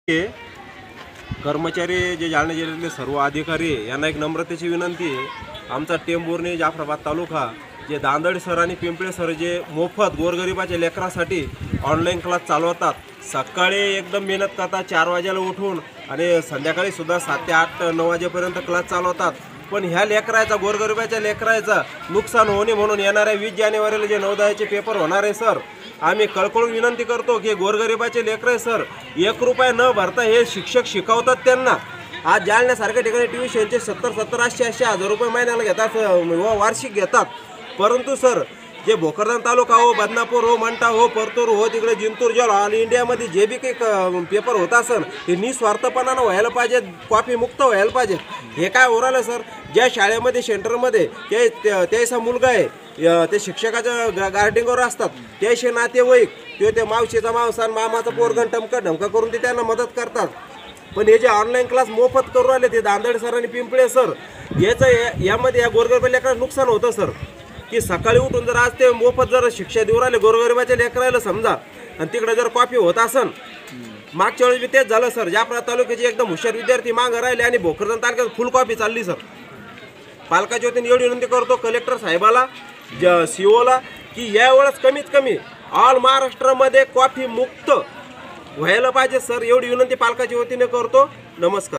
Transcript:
कर्मचारी जे जालना जिल्ह्यातले सर्व अधिकारी यांना एक नम्रतेची विनंती आहे। आमचा टेंभुर्णी जाफराबाद तालुका जे दांदळे सर आणि पिंपळे सर जे मोफत गोरगरिबाच्या लेकरासाठी ऑनलाईन क्लास चालवतात। सकाळी एकदम मेहनत करतात, 4 वाजेला उठून आणि संध्याकाळी सुद्धा 7 ते 8 9 वाजेपर्यंत क्लास चालवतात। पण ह्या लेकराचा गोरगरिबाच्या लेकराचा नुकसान होणे म्हणून येणाऱ्या 20 जानेवारीला जे 9-10चे पेपर होणार आहे सर, आम्ही कळकळून विनंती करतो की गोरगरिबाचे लेकरे सर 1 रुपया न भरता हे शिक्षक शिकवतात त्यांना। आज जालन्यासारख्या ठिकाणी ट्युशनचे 70-70, 80-80 हजार रुपये महिन्याला घेतात व वार्षिक घेतात। परंतु सर जे भोकरदन तालुका हो, बदनापूर हो, मंठा हो, परतूर हो, तिकडे जिंतूर जो ऑल इंडियामध्ये जे बी काही पेपर होत असन हे निस्वार्थपणानं व्हायला पाहिजे, कॉपी मुक्त व्हायला पाहिजे। हे काय उरालं सर, ज्या शाळेमध्ये सेंटरमध्ये त्याचा मुलगा आहे ते शिक्षकाच्या गार्डिंगवर असतात, त्याचे नातेवाईक ते मावशीचा मावसा मामाचा पोरगण ढमका करून ते त्यांना मदत करतात। पण हे जे ऑनलाईन क्लास मोफत करून राहिले ते दांदळे सर आणि पिंपळे सर यामध्ये या गोरगरिबाच्या लेकरांना नुकसान होतं सर। की सकाळी उठून जर आज ते मोफत जर शिक्षा देऊ राहिले गोरगरिबाच्या लेकराला समजा, आणि तिकडे जर कॉपी होत असन, मागच्या वेळेस बी तेच झालं सर। जाफराबाद तालुक्याचे एकदम हुशार विद्यार्थी मागं राहिले आणि भोकरदन तालुक्यात फुल कॉपी चालली सर। पालकाच्या वतीने एवढी विनंती करतो कलेक्टर साहेबाला, सीओला की यावेळेस कमीत कमी ऑल महाराष्ट्रामध्ये कॉफी मुक्त व्हायला पाहिजे सर, एवढी विनंती पालकाच्या वतीने करतो। नमस्कार।